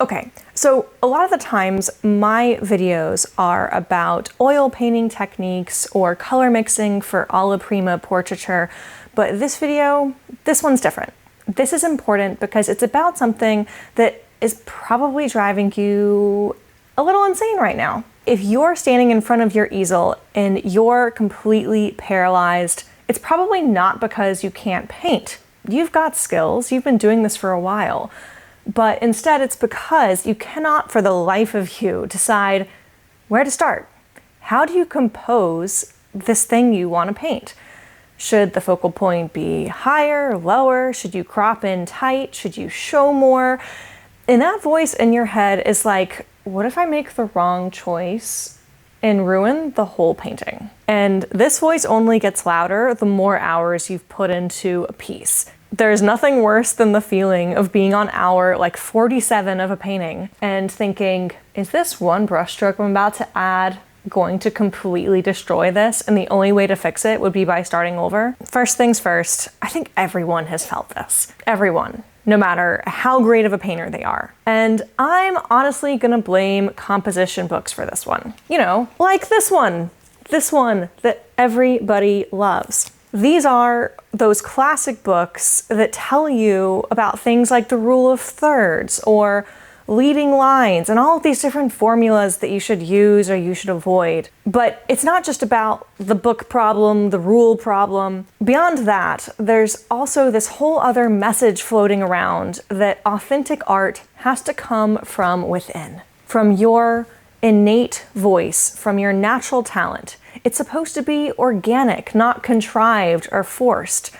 Okay, so a lot of the times my videos are about oil painting techniques or color mixing for alla prima portraiture, but this video, this one's different. This is important because it's about something that is probably driving you a little insane right now. If you're standing in front of your easel and you're completely paralyzed, it's probably not because you can't paint. You've got skills, you've been doing this for a while. But instead it's because you cannot for the life of you decide where to start. How do you compose this thing you want to paint? Should the focal point be higher, lower? Should you crop in tight? Should you show more? And that voice in your head is like, what if I make the wrong choice and ruin the whole painting? And this voice only gets louder the more hours you've put into a piece. There's nothing worse than the feeling of being on hour like 47 of a painting and thinking, is this one brushstroke I'm about to add going to completely destroy this? And the only way to fix it would be by starting over. First things first, I think everyone has felt this. Everyone, no matter how great of a painter they are. And I'm honestly gonna blame composition books for this one. You know, like this one that everybody loves. These are those classic books that tell you about things like the rule of thirds or leading lines and all of these different formulas that you should use or you should avoid. But it's not just about the book problem, the rule problem. Beyond that, there's also this whole other message floating around that authentic art has to come from within, from your innate voice, from your natural talent. It's supposed to be organic, not contrived or forced.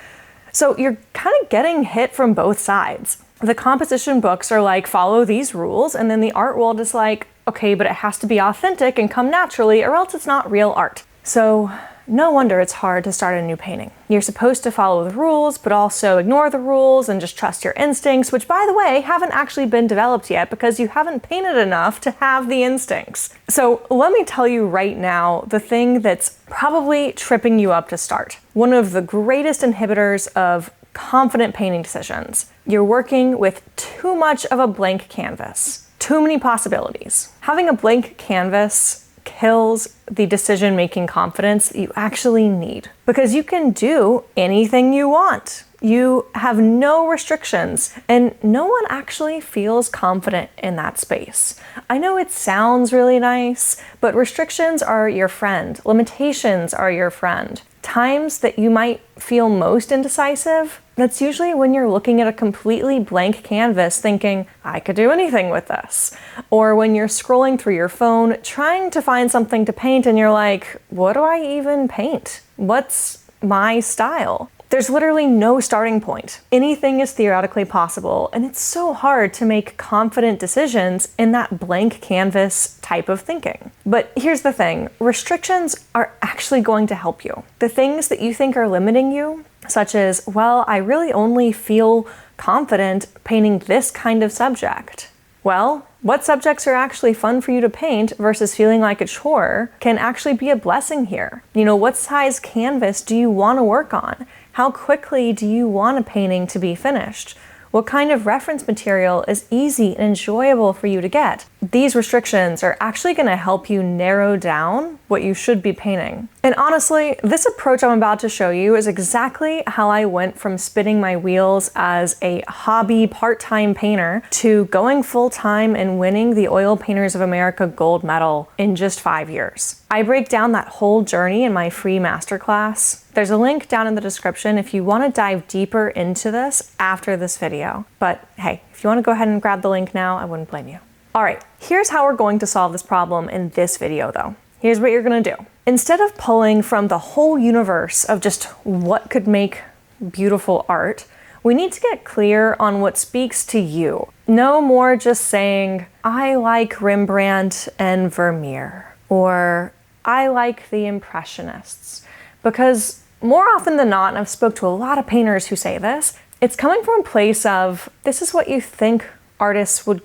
So you're kind of getting hit from both sides. The composition books are like, follow these rules, and then the art world is like, okay, but it has to be authentic and come naturally or else it's not real art. So no wonder it's hard to start a new painting. You're supposed to follow the rules, but also ignore the rules and just trust your instincts, which by the way, haven't actually been developed yet because you haven't painted enough to have the instincts. So let me tell you right now, the thing that's probably tripping you up to start. One of the greatest inhibitors of confident painting decisions. You're working with too much of a blank canvas. Too many possibilities. Having a blank canvas kills the decision-making confidence that you actually need. Because you can do anything you want. You have no restrictions, and no one actually feels confident in that space. I know it sounds really nice, but restrictions are your friend. Limitations are your friend. Times that you might feel most indecisive, that's usually when you're looking at a completely blank canvas thinking, I could do anything with this. Or when you're scrolling through your phone trying to find something to paint and you're like, what do I even paint? What's my style? There's literally no starting point. Anything is theoretically possible, and it's so hard to make confident decisions in that blank canvas type of thinking. But here's the thing, restrictions are actually going to help you. The things that you think are limiting you, such as, well, I really only feel confident painting this kind of subject. Well, what subjects are actually fun for you to paint versus feeling like a chore can actually be a blessing here. You know, what size canvas do you want to work on? How quickly do you want a painting to be finished? What kind of reference material is easy and enjoyable for you to get? These restrictions are actually going to help you narrow down what you should be painting. And honestly, this approach I'm about to show you is exactly how I went from spinning my wheels as a hobby part-time painter to going full-time and winning the Oil Painters of America gold medal in just 5 years. I break down that whole journey in my free masterclass. There's a link down in the description if you want to dive deeper into this after this video. But hey, if you want to go ahead and grab the link now, I wouldn't blame you. All right, here's how we're going to solve this problem in this video though. Here's what you're gonna do. Instead of pulling from the whole universe of just what could make beautiful art, we need to get clear on what speaks to you. No more just saying, I like Rembrandt and Vermeer, or I like the Impressionists. Because more often than not, and I've spoke to a lot of painters who say this, it's coming from a place of, this is what you think artists with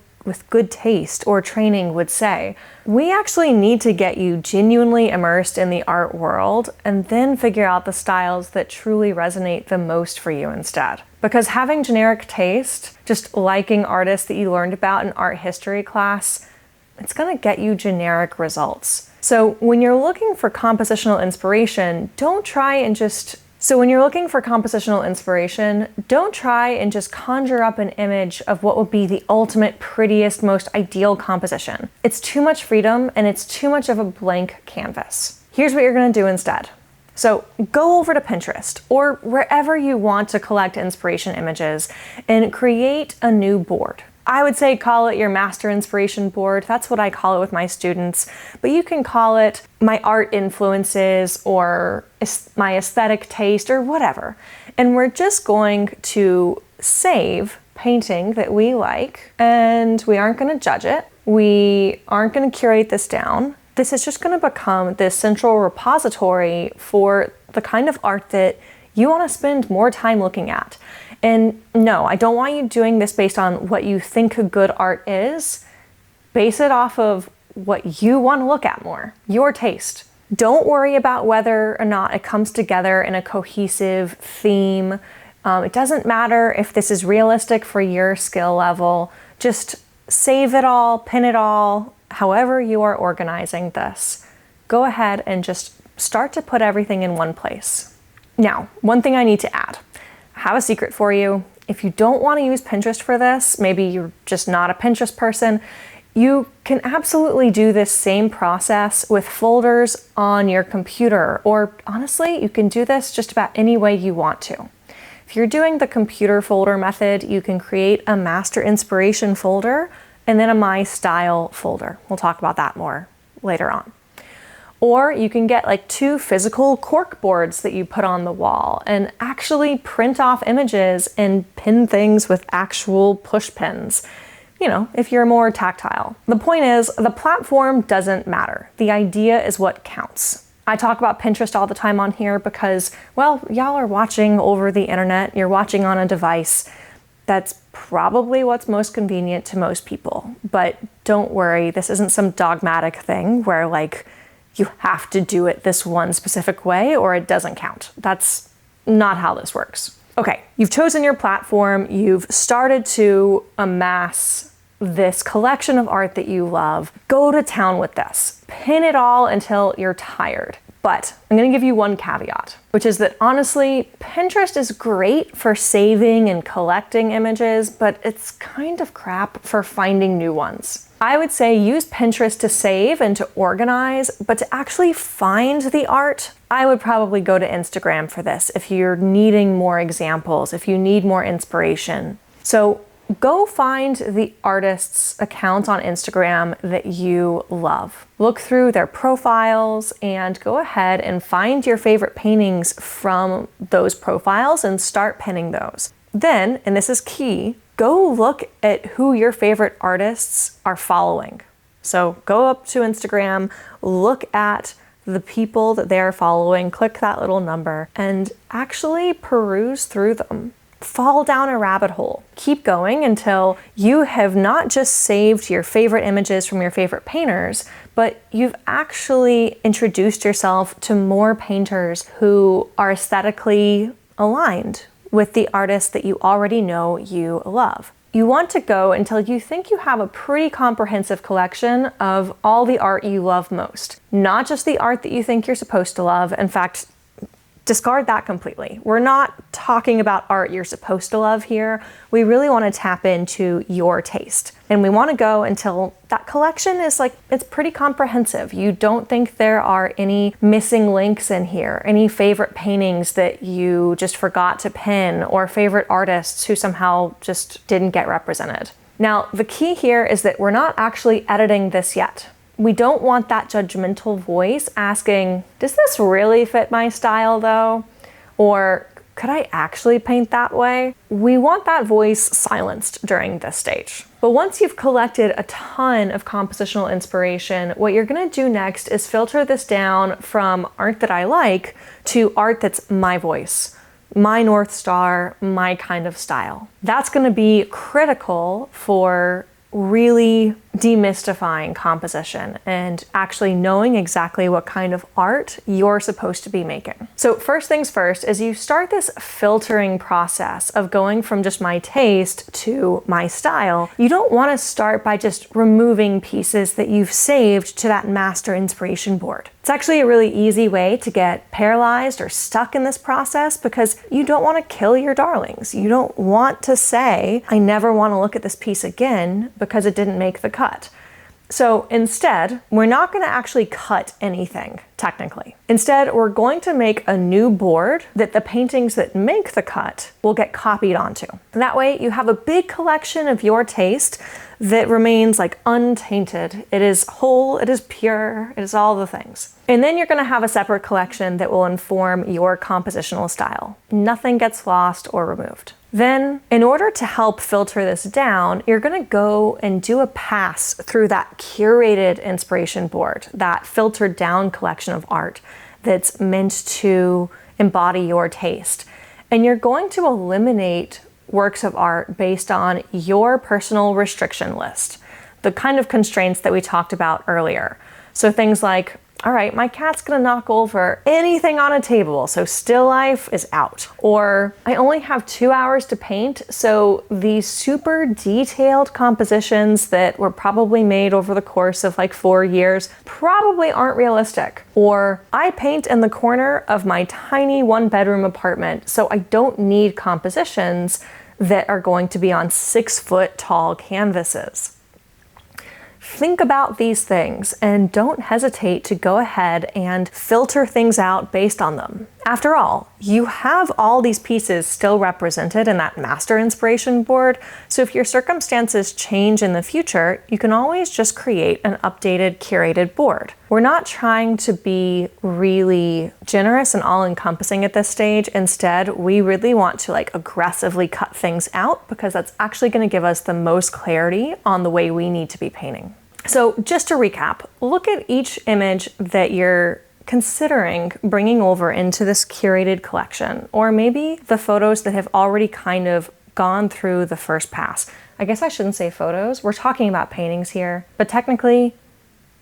good taste or training would say. We actually need to get you genuinely immersed in the art world and then figure out the styles that truly resonate the most for you instead. Because having generic taste, just liking artists that you learned about in art history class, it's gonna get you generic results. So when you're looking for compositional inspiration, don't try and just conjure up an image of what would be the ultimate, prettiest, most ideal composition. It's too much freedom and it's too much of a blank canvas. Here's what you're gonna do instead. So go over to Pinterest or wherever you want to collect inspiration images and create a new board. I would say call it your master inspiration board. That's what I call it with my students, but you can call it my art influences or my aesthetic taste or whatever. And we're just going to save painting that we like, and we aren't going to judge it. We aren't going to curate this down. This is just going to become this central repository for the kind of art that you want to spend more time looking at. And no, I don't want you doing this based on what you think good art is. Base it off of what you want to look at more, your taste. Don't worry about whether or not it comes together in a cohesive theme. It doesn't matter if this is realistic for your skill level. Just save it all, pin it all, however you are organizing this. Go ahead and just start to put everything in one place. Now, one thing I need to add. I have a secret for you. If you don't want to use Pinterest for this, maybe you're just not a Pinterest person, you can absolutely do this same process with folders on your computer, or honestly, you can do this just about any way you want to. If you're doing the computer folder method, you can create a master inspiration folder and then a my style folder. We'll talk about that more later on. Or you can get like 2 physical cork boards that you put on the wall and actually print off images and pin things with actual push pins. You know, if you're more tactile. The point is, the platform doesn't matter. The idea is what counts. I talk about Pinterest all the time on here because, well, y'all are watching over the internet, you're watching on a device. That's probably what's most convenient to most people. But don't worry, this isn't some dogmatic thing where like you have to do it this one specific way or it doesn't count. That's not how this works. Okay, you've chosen your platform, you've started to amass this collection of art that you love. Go to town with this. Pin it all until you're tired. But I'm gonna give you one caveat, which is that honestly, Pinterest is great for saving and collecting images, but it's kind of crap for finding new ones. I would say use Pinterest to save and to organize, but to actually find the art, I would probably go to Instagram for this if you're needing more examples, if you need more inspiration. So go find the artist's account on Instagram that you love. Look through their profiles and go ahead and find your favorite paintings from those profiles and start pinning those. Then, and this is key, go look at who your favorite artists are following. So go up to Instagram, look at the people that they're following, click that little number, and actually peruse through them. Fall down a rabbit hole. Keep going until you have not just saved your favorite images from your favorite painters, but you've actually introduced yourself to more painters who are aesthetically aligned with the artists that you already know you love. You want to go until you think you have a pretty comprehensive collection of all the art you love most. Not just the art that you think you're supposed to love. In fact, discard that completely. We're not talking about art you're supposed to love here. We really want to tap into your taste. And we want to go until that collection is like, it's pretty comprehensive. You don't think there are any missing links in here, any favorite paintings that you just forgot to pin, or favorite artists who somehow just didn't get represented. Now, the key here is that we're not actually editing this yet. We don't want that judgmental voice asking, does this really fit my style though? Or could I actually paint that way? We want that voice silenced during this stage. But once you've collected a ton of compositional inspiration, what you're gonna do next is filter this down from art that I like to art that's my voice, my North Star, my kind of style. That's gonna be critical for really demystifying composition and actually knowing exactly what kind of art you're supposed to be making. So first things first, as you start this filtering process of going from just my taste to my style, you don't want to start by just removing pieces that you've saved to that master inspiration board. It's actually a really easy way to get paralyzed or stuck in this process because you don't want to kill your darlings. You don't want to say, I never want to look at this piece again because it didn't make the cut. So instead, we're not going to actually cut anything, technically. Instead, we're going to make a new board that the paintings that make the cut will get copied onto. And that way you have a big collection of your taste that remains like untainted. It is whole, it is pure, it is all the things. And then you're going to have a separate collection that will inform your compositional style. Nothing gets lost or removed. Then, in order to help filter this down, you're going to go and do a pass through that curated inspiration board, that filtered down collection of art that's meant to embody your taste. And you're going to eliminate works of art based on your personal restriction list, the kind of constraints that we talked about earlier. So things like, all right, my cat's gonna knock over anything on a table, so still life is out. Or I only have 2 hours to paint, so these super detailed compositions that were probably made over the course of like 4 years probably aren't realistic. Or I paint in the corner of my tiny 1-bedroom apartment, so I don't need compositions that are going to be on 6-foot tall canvases. Think about these things and don't hesitate to go ahead and filter things out based on them. After all, you have all these pieces still represented in that master inspiration board, so if your circumstances change in the future, you can always just create an updated, curated board. We're not trying to be really generous and all-encompassing at this stage. Instead, we really want to aggressively cut things out because that's actually going to give us the most clarity on the way we need to be painting. So just to recap, look at each image that you're considering bringing over into this curated collection, or maybe the photos that have already kind of gone through the first pass. I guess I shouldn't say photos. We're talking about paintings here, but technically,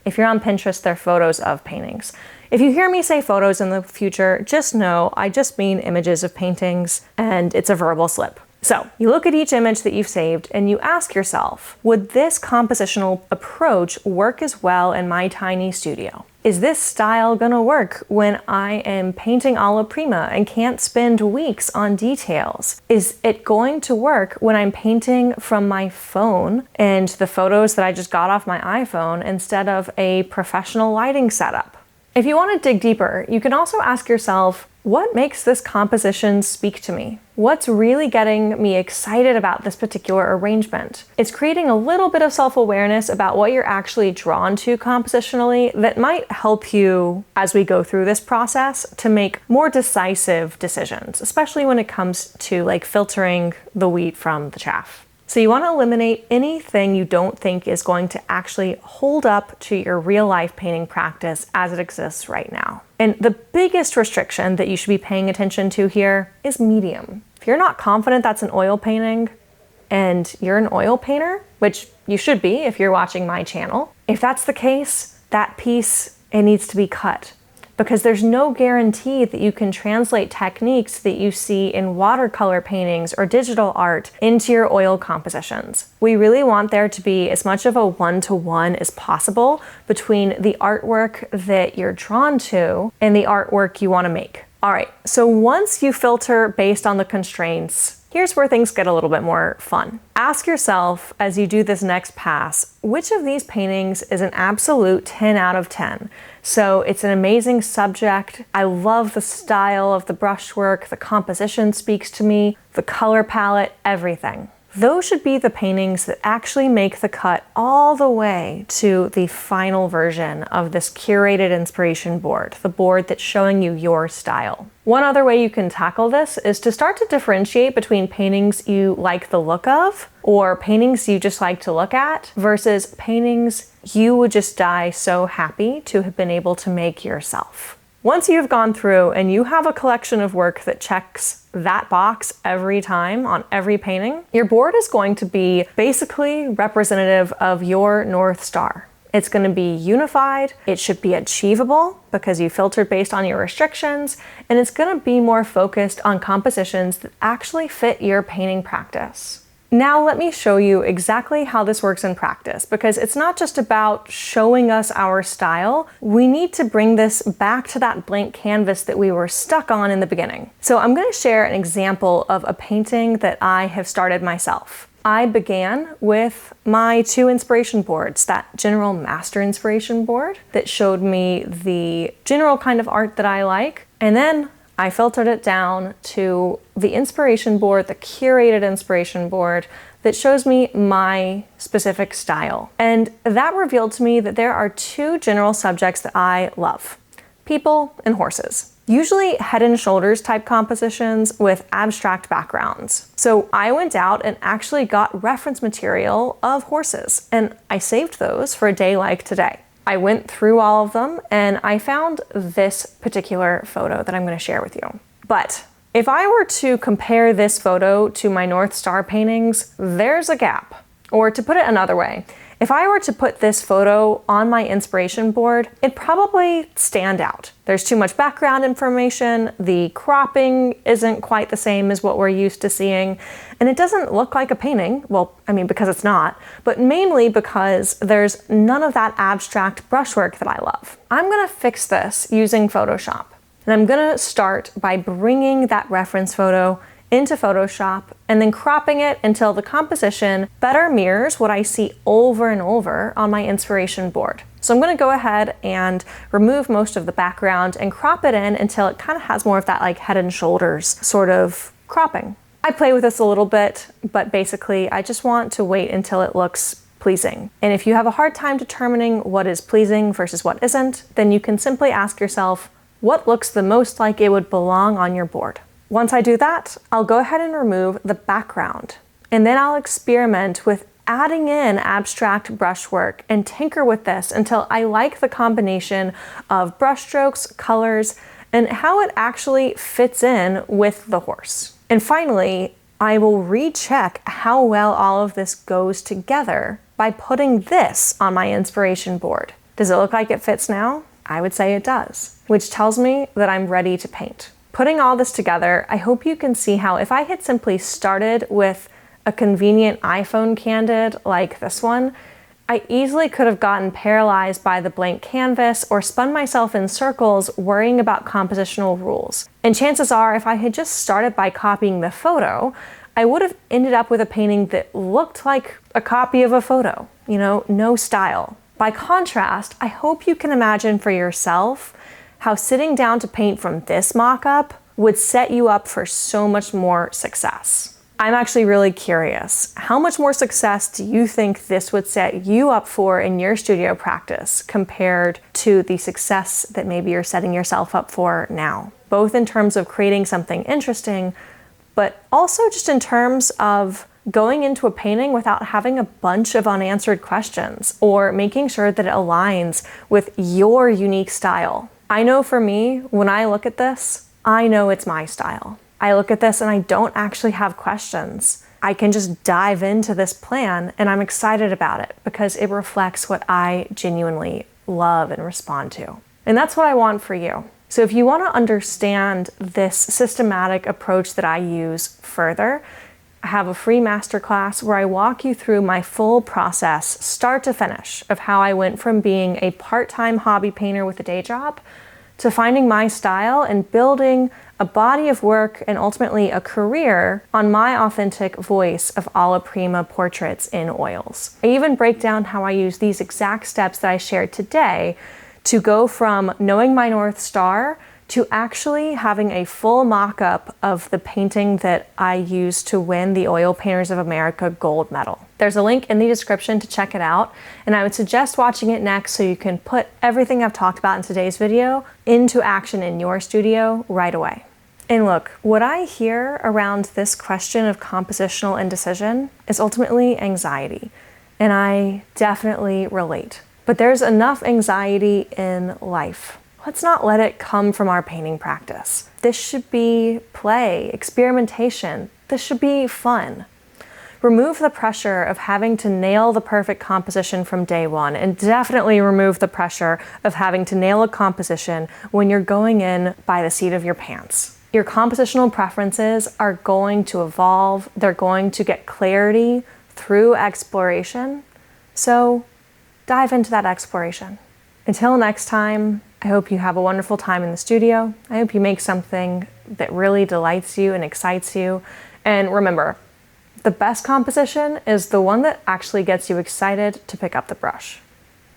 if you're on Pinterest, they're photos of paintings. If you hear me say photos in the future, just know I just mean images of paintings, and it's a verbal slip. So you look at each image that you've saved and you ask yourself, would this compositional approach work as well in my tiny studio? Is this style gonna work when I am painting alla prima and can't spend weeks on details? Is it going to work when I'm painting from my phone and the photos that I just got off my iPhone instead of a professional lighting setup? If you want to dig deeper, you can also ask yourself, what makes this composition speak to me? What's really getting me excited about this particular arrangement? It's creating a little bit of self-awareness about what you're actually drawn to compositionally that might help you as we go through this process to make more decisive decisions, especially when it comes to filtering the wheat from the chaff. So you want to eliminate anything you don't think is going to actually hold up to your real life painting practice as it exists right now. And the biggest restriction that you should be paying attention to here is medium. If you're not confident that's an oil painting and you're an oil painter, which you should be if you're watching my channel, if that's the case, that piece, it needs to be cut. Because there's no guarantee that you can translate techniques that you see in watercolor paintings or digital art into your oil compositions. We really want there to be as much of a one-to-one as possible between the artwork that you're drawn to and the artwork you want to make. All right, so once you filter based on the constraints, here's where things get a little bit more fun. Ask yourself as you do this next pass, which of these paintings is an absolute 10 out of 10? So it's an amazing subject. I love the style of the brushwork, the composition speaks to me, the color palette, everything. Those should be the paintings that actually make the cut all the way to the final version of this curated inspiration board, the board that's showing you your style. One other way you can tackle this is to start to differentiate between paintings you like the look of or paintings you just like to look at versus paintings you would just die so happy to have been able to make yourself. Once you've gone through and you have a collection of work that checks that box every time on every painting, your board is going to be basically representative of your North Star. It's going to be unified, it should be achievable because you filtered based on your restrictions, and it's going to be more focused on compositions that actually fit your painting practice. Now let me show you exactly how this works in practice, because it's not just about showing us our style. We need to bring this back to that blank canvas that we were stuck on in the beginning. So I'm going to share an example of a painting that I have started myself. I began with my 2 inspiration boards, that general master inspiration board that showed me the general kind of art that I like, and then I filtered it down to the inspiration board, the curated inspiration board that shows me my specific style. And that revealed to me that there are 2 general subjects that I love: people and horses. Usually head and shoulders type compositions with abstract backgrounds. So I went out and actually got reference material of horses, and I saved those for a day like today. I went through all of them and I found this particular photo that I'm going to share with you. But if I were to compare this photo to my North Star paintings, there's a gap. Or to put it another way, if I were to put this photo on my inspiration board, it'd probably stand out. There's too much background information, the cropping isn't quite the same as what we're used to seeing, and it doesn't look like a painting. Well, I mean, because it's not, but mainly because there's none of that abstract brushwork that I love. I'm gonna fix this using Photoshop, and I'm gonna start by bringing that reference photo into Photoshop and then cropping it until the composition better mirrors what I see over and over on my inspiration board. So I'm going to go ahead and remove most of the background and crop it in until it kind of has more of that like head and shoulders sort of cropping. I play with this a little bit, but basically I just want to wait until it looks pleasing. And if you have a hard time determining what is pleasing versus what isn't, then you can simply ask yourself, what looks the most like it would belong on your board? Once I do that, I'll go ahead and remove the background, and then I'll experiment with adding in abstract brushwork and tinker with this until I like the combination of brushstrokes, colors, and how it actually fits in with the horse. And finally, I will recheck how well all of this goes together by putting this on my inspiration board. Does it look like it fits now? I would say it does, which tells me that I'm ready to paint. Putting all this together, I hope you can see how if I had simply started with a convenient iPhone candid like this one, I easily could have gotten paralyzed by the blank canvas or spun myself in circles worrying about compositional rules. And chances are, if I had just started by copying the photo, I would have ended up with a painting that looked like a copy of a photo, you know, no style. By contrast, I hope you can imagine for yourself how sitting down to paint from this mock-up would set you up for so much more success. I'm actually really curious, how much more success do you think this would set you up for in your studio practice compared to the success that maybe you're setting yourself up for now? Both in terms of creating something interesting, but also just in terms of going into a painting without having a bunch of unanswered questions or making sure that it aligns with your unique style. I know for me, when I look at this, I know it's my style. I look at this and I don't actually have questions. I can just dive into this plan and I'm excited about it because it reflects what I genuinely love and respond to. And that's what I want for you. So if you want to understand this systematic approach that I use further, I have a free masterclass where I walk you through my full process, start to finish, of how I went from being a part-time hobby painter with a day job to finding my style and building a body of work and ultimately a career on my authentic voice of alla prima portraits in oils. I even break down how I use these exact steps that I shared today to go from knowing my North Star to actually having a full mock-up of the painting that I used to win the Oil Painters of America gold medal. There's a link in the description to check it out, and I would suggest watching it next so you can put everything I've talked about in today's video into action in your studio right away. And look, what I hear around this question of compositional indecision is ultimately anxiety, and I definitely relate. But there's enough anxiety in life. let's not let it come from our painting practice. This should be play, experimentation. This should be fun. Remove the pressure of having to nail the perfect composition from day one, and definitely remove the pressure of having to nail a composition when you're going in by the seat of your pants. Your compositional preferences are going to evolve. They're going to get clarity through exploration. So dive into that exploration. Until next time, I hope you have a wonderful time in the studio. I hope you make something that really delights you and excites you. And remember, the best composition is the one that actually gets you excited to pick up the brush.